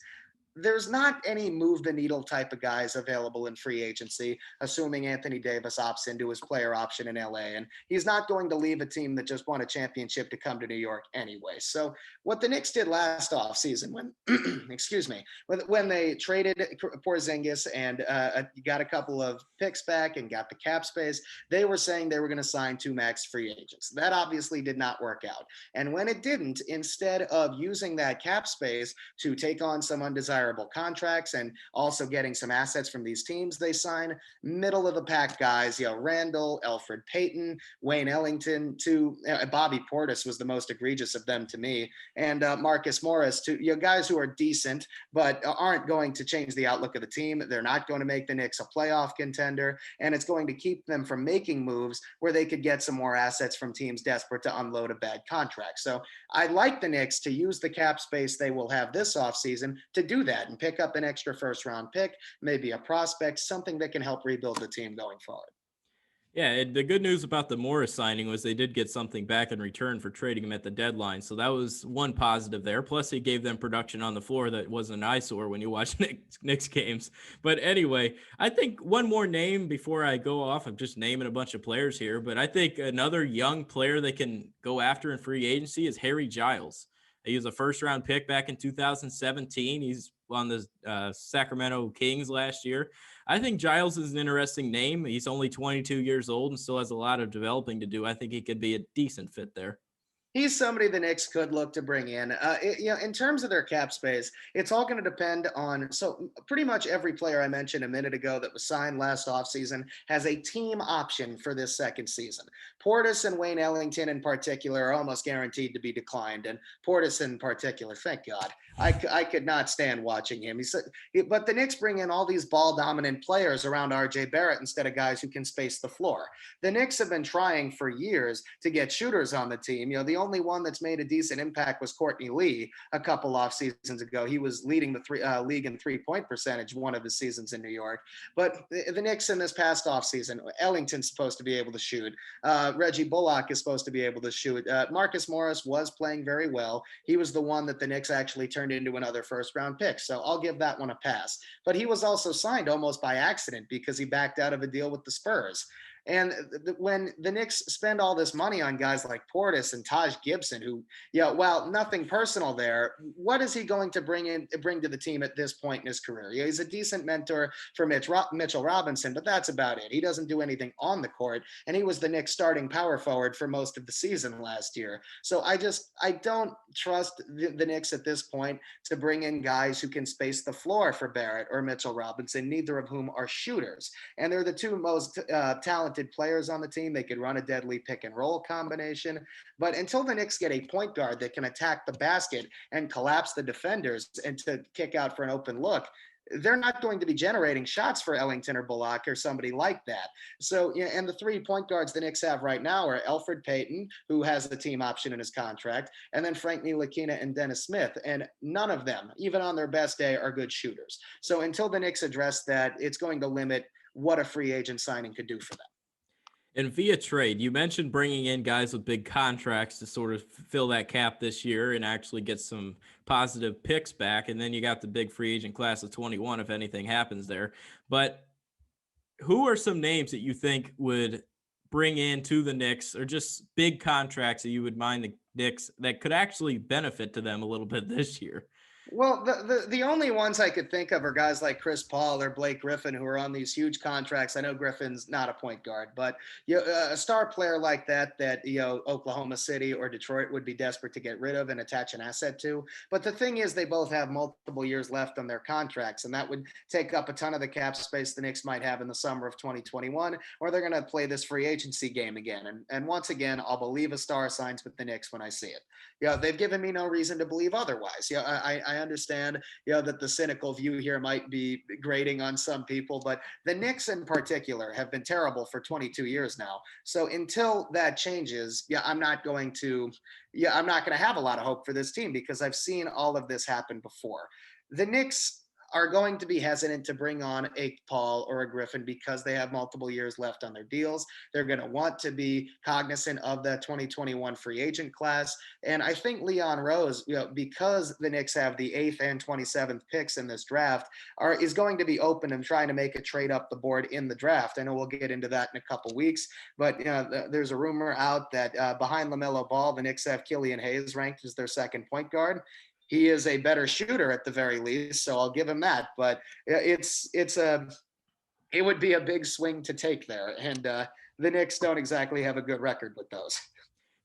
There's not any move the needle type of guys available in free agency, assuming Anthony Davis opts into his player option in LA. And he's not going to leave a team that just won a championship to come to New York anyway. So what the Knicks did last offseason when, excuse me, when they traded Porzingis and got a couple of picks back and got the cap space, they were saying they were going to sign 2 max free agents. That obviously did not work out. And when it didn't, instead of using that cap space to take on some undesirable contracts and also getting some assets from these teams, they sign middle of the pack guys, Randall, Elfrid Payton, Wayne Ellington, to Bobby Portis was the most egregious of them to me, and Marcus Morris, to guys who are decent but aren't going to change the outlook of the team. They're not going to make the Knicks a playoff contender, and it's going to keep them from making moves where they could get some more assets from teams desperate to unload a bad contract. So I like the Knicks to use the cap space they will have this offseason to do that and pick up an extra first round pick, maybe a prospect, something that can help rebuild the team going forward. Yeah, the good news about the Morris signing was they did get something back in return for trading him at the deadline. So that was one positive there. Plus, he gave them production on the floor that was an eyesore when you watch Knicks games. But anyway, I think one more name before I go off. I'm just naming a bunch of players here. But I think another young player they can go after in free agency is Harry Giles. He was a first-round pick back in 2017. He's on the Sacramento Kings last year. I think Giles is an interesting name. He's only 22 years old and still has a lot of developing to do. I think he could be a decent fit there. He's somebody the Knicks could look to bring in. In terms of their cap space, it's all going to depend on. So pretty much every player I mentioned a minute ago that was signed last offseason has a team option for this second season. Portis and Wayne Ellington in particular are almost guaranteed to be declined. And Portis in particular, thank God, I could not stand watching him. But the Knicks bring in all these ball dominant players around RJ Barrett instead of guys who can space the floor. The Knicks have been trying for years to get shooters on the team. The only one that's made a decent impact was Courtney Lee a couple off seasons ago. He was leading the league in 3-point percentage one of his seasons in New York. But the Knicks in this past off season, Ellington's supposed to be able to shoot. Reggie Bullock is supposed to be able to shoot. Marcus Morris was playing very well. He was the one that the Knicks actually turned into another first-round pick. So I'll give that one a pass. But he was also signed almost by accident because he backed out of a deal with the Spurs. And when the Knicks spend all this money on guys like Portis and Taj Gibson, who, while nothing personal there, what is he going to bring to the team at this point in his career? He's a decent mentor for Mitchell Robinson, but that's about it. He doesn't do anything on the court, and he was the Knicks starting power forward for most of the season last year. So I don't trust the Knicks at this point to bring in guys who can space the floor for Barrett or Mitchell Robinson, neither of whom are shooters. And they're the two most talented players on the team. They could run a deadly pick and roll combination. But until the Knicks get a point guard that can attack the basket and collapse the defenders and to kick out for an open look, they're not going to be generating shots for Ellington or Bullock or somebody like that. So, and the 3 point guards the Knicks have right now are Elfrid Payton, who has the team option in his contract, and then Frank Ntilikina and Dennis Smith. And none of them, even on their best day, are good shooters. So until the Knicks address that, it's going to limit what a free agent signing could do for them. And via trade, you mentioned bringing in guys with big contracts to sort of fill that cap this year and actually get some positive picks back. And then you got the big free agent class of 21 if anything happens there. But who are some names that you think would bring in to the Knicks, or just big contracts that you would mind the Knicks that could actually benefit to them a little bit this year? Well, the only ones I could think of are guys like Chris Paul or Blake Griffin, who are on these huge contracts. I know Griffin's not a point guard, but a star player like that Oklahoma City or Detroit would be desperate to get rid of and attach an asset to. But the thing is, they both have multiple years left on their contracts, and that would take up a ton of the cap space the Knicks might have in the summer of 2021, or they're going to play this free agency game again. And once again, I'll believe a star signs with the Knicks when I see it. They've given me no reason to believe otherwise. I understand, that the cynical view here might be grating on some people, but the Knicks in particular have been terrible for 22 years now. So until that changes, I'm not going to have a lot of hope for this team because I've seen all of this happen before. The Knicks are going to be hesitant to bring on a Paul or a Griffin because they have multiple years left on their deals. They're going to want to be cognizant of the 2021 free agent class. And I think Leon Rose, because the Knicks have the 8th and 27th picks in this draft, is going to be open and trying to make a trade up the board in the draft. I know we'll get into that in a couple weeks, but there's a rumor out that behind LaMelo Ball, the Knicks have Killian Hayes ranked as their second point guard. He is a better shooter at the very least, so I'll give him that. But it would be a big swing to take there, and the Knicks don't exactly have a good record with those.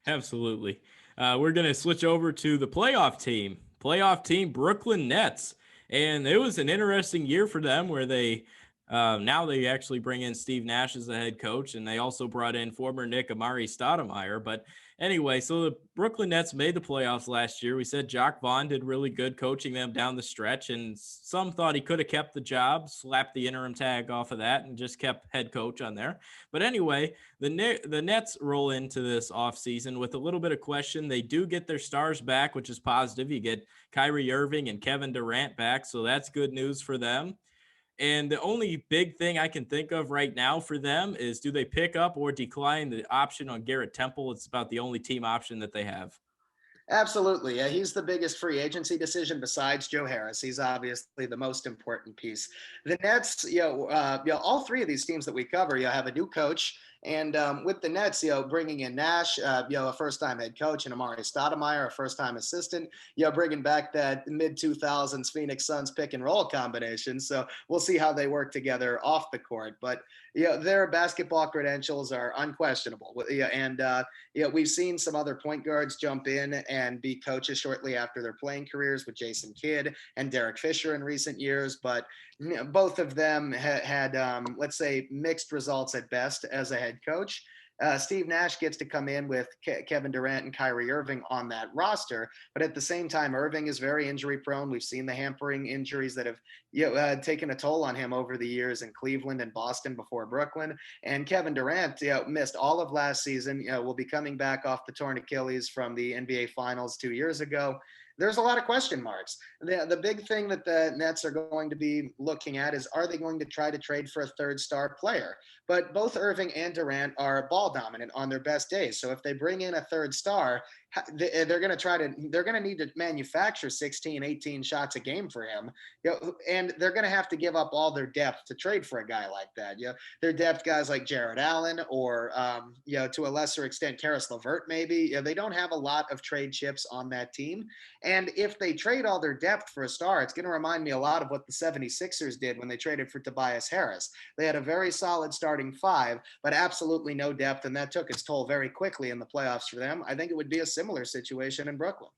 Absolutely. We're going to switch over to the playoff team, Brooklyn Nets, and it was an interesting year for them where they now they actually bring in Steve Nash as the head coach, and they also brought in former Knick Amari Stoudemire. But anyway, so the Brooklyn Nets made the playoffs last year. We said Jacques Vaughn did really good coaching them down the stretch, and some thought he could have kept the job, slapped the interim tag off of that, and just kept head coach on there. But anyway, the Nets roll into this offseason with a little bit of question. They do get their stars back, which is positive. You get Kyrie Irving and Kevin Durant back, so that's good news for them. And the only big thing I can think of right now for them is, do they pick up or decline the option on Garrett Temple? It's about the only team option that they have. Absolutely. He's the biggest free agency decision besides Joe Harris. He's obviously the most important piece. The Nets, all 3 of these teams that we cover, have a new coach. And with the Nets, bringing in Nash, a first-time head coach, and Amari Stoudemire, a first-time assistant, bringing back that mid-2000s Phoenix Suns pick-and-roll combination. So we'll see how they work together off the court. But, their basketball credentials are unquestionable. And we've seen some other point guards jump in and be coaches shortly after their playing careers with Jason Kidd and Derek Fisher in recent years. But both of them had let's say, mixed results at best as a head coach. Steve Nash gets to come in with Kevin Durant and Kyrie Irving on that roster. But at the same time, Irving is very injury prone. We've seen the hampering injuries that have taken a toll on him over the years in Cleveland and Boston before Brooklyn. And Kevin Durant missed all of last season. Will be coming back off the torn Achilles from the NBA Finals 2 years ago. there's a lot of question marks. The big thing that the Nets are going to be looking at is, are they going to try to trade for a third star player? But both Irving and Durant are ball dominant on their best days. So if they bring in a third star, they're going to they're going to need to manufacture 16, 18 shots a game for him. And they're going to have to give up all their depth to trade for a guy like that. Their depth guys like Jared Allen or, to a lesser extent, Karis LeVert, maybe. They don't have a lot of trade chips on that team. And if they trade all their depth for a star, it's going to remind me a lot of what the 76ers did when they traded for Tobias Harris. They had a very solid starting five, but absolutely no depth, and that took its toll very quickly in the playoffs for them. I think it would be a similar situation in Brooklyn.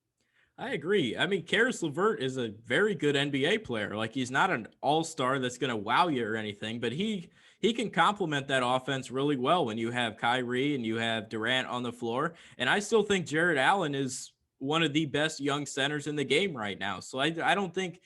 I agree. I mean, Karis LeVert is a very good NBA player. Like, he's not an all-star that's going to wow you or anything, but he can complement that offense really well when you have Kyrie and you have Durant on the floor. And I still think Jared Allen is one of the best young centers in the game right now. So I don't think,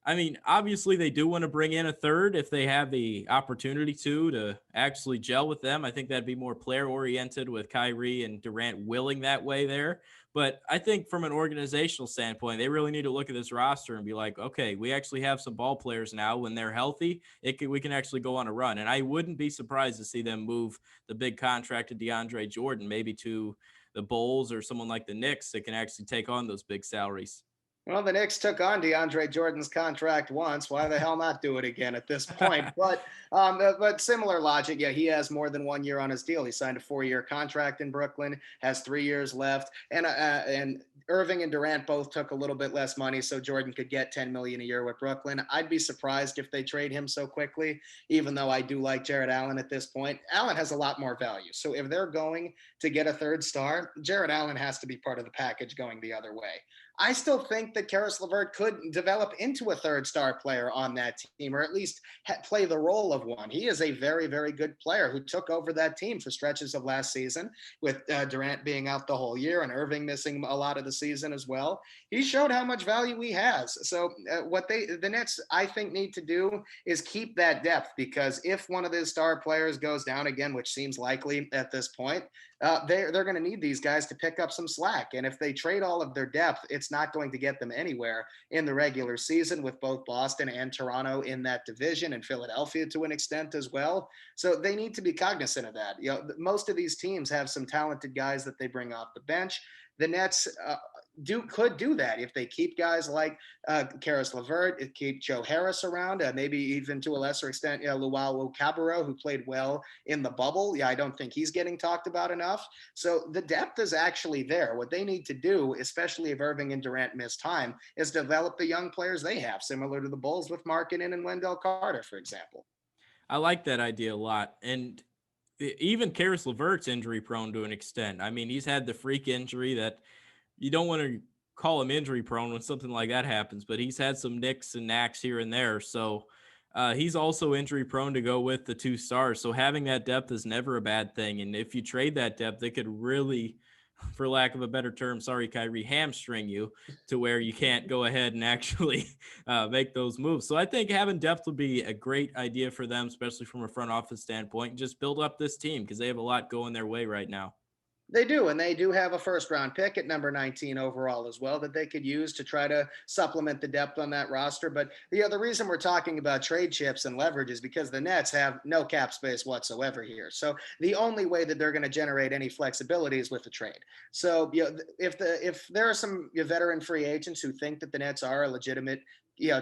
I mean, obviously they do want to bring in a third if they have the opportunity to actually gel with them. I think that'd be more player oriented with Kyrie and Durant willing that way there. But I think from an organizational standpoint, they really need to look at this roster and be like, okay, we actually have some ball players now. When they're healthy, we can actually go on a run. And I wouldn't be surprised to see them move the big contract to DeAndre Jordan, maybe to the Bulls or someone like the Knicks that can actually take on those big salaries. Well, the Knicks took on DeAndre Jordan's contract once. Why the hell not do it again at this point? But similar logic. Yeah, he has more than 1 year on his deal. He signed a 4-year contract in Brooklyn, has 3 years left, and Irving and Durant both took a little bit less money, so Jordan could get $10 million a year with Brooklyn. I'd be surprised if they trade him so quickly, even though I do like Jared Allen at this point. Allen has a lot more value. So if they're going to get a third star, Jared Allen has to be part of the package going the other way. I still think that Karis LeVert could develop into a third star player on that team, or at least play the role of one. He is a very, very good player who took over that team for stretches of last season, with Durant being out the whole year and Irving missing a lot of the season as well. He showed how much value he has. So what the Nets, I think, need to do is keep that depth, because if one of those star players goes down again, which seems likely at this point, they're going to need these guys to pick up some slack. And if they trade all of their depth, it's not going to get them anywhere in the regular season, with both Boston and Toronto in that division, and Philadelphia to an extent as well. So they need to be cognizant of that. Most of these teams have some talented guys that they bring off the bench. The Nets could do that if they keep guys like Karis LeVert, keep Joe Harris around, maybe even to a lesser extent, Luau Cabarro, who played well in the bubble. Yeah, I don't think he's getting talked about enough. So the depth is actually there. What they need to do, especially if Irving and Durant miss time, is develop the young players they have, similar to the Bulls with Markkanen and Wendell Carter, for example. I like that idea a lot. And even Karis LeVert's injury prone to an extent. I mean, he's had the freak injury that you don't want to call him injury prone when something like that happens, but he's had some nicks and knacks here and there. So he's also injury prone to go with the 2 stars. So having that depth is never a bad thing. And if you trade that depth, they could really, for lack of a better term, sorry, Kyrie, hamstring you to where you can't go ahead and actually make those moves. So I think having depth would be a great idea for them, especially from a front office standpoint, and just build up this team because they have a lot going their way right now. They do, and they do have a first-round pick at number 19 overall as well that they could use to try to supplement the depth on that roster. But the reason we're talking about trade chips and leverage is because the Nets have no cap space whatsoever here. So the only way that they're going to generate any flexibility is with the trade. So if there are some veteran free agents who think that the Nets are a legitimate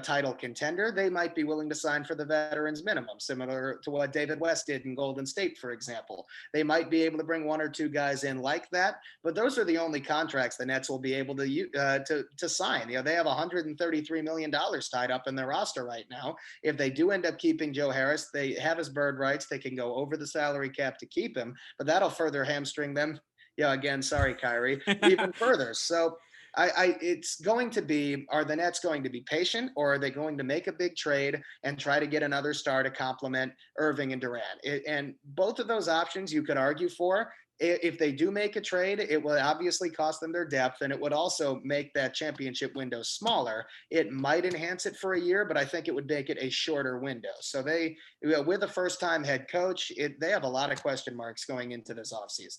title contender, they might be willing to sign for the veterans minimum, similar to what David West did in Golden State, for example. They might be able to bring 1 or 2 guys in like that, but those are the only contracts the Nets will be able to sign. They have $133 million tied up in their roster right now. If they do end up keeping Joe Harris, they have his bird rights. They can go over the salary cap to keep him, but that'll further hamstring them. Again, sorry, Kyrie, even further. So it's going to be, are the Nets going to be patient, or are they going to make a big trade and try to get another star to complement Irving and Durant? And both of those options you could argue for. If they do make a trade, it will obviously cost them their depth, and it would also make that championship window smaller. It might enhance it for a year, but I think it would make it a shorter window. So they, with a first-time head coach, they have a lot of question marks going into this offseason.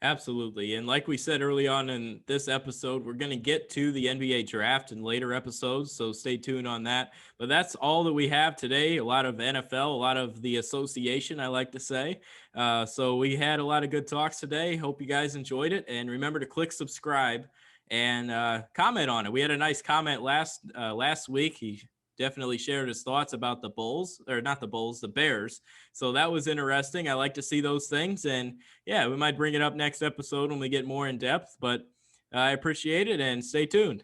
Absolutely. And like we said early on in this episode, we're going to get to the NBA draft in later episodes. So stay tuned on that. But that's all that we have today. A lot of NFL, a lot of the association, I like to say. So we had a lot of good talks today. Hope you guys enjoyed it. And remember to click subscribe and comment on it. We had a nice comment last week. He definitely shared his thoughts about the Bulls, or not the Bulls, the Bears. So that was interesting. I like to see those things. And yeah, we might bring it up next episode when we get more in depth, but I appreciate it and stay tuned.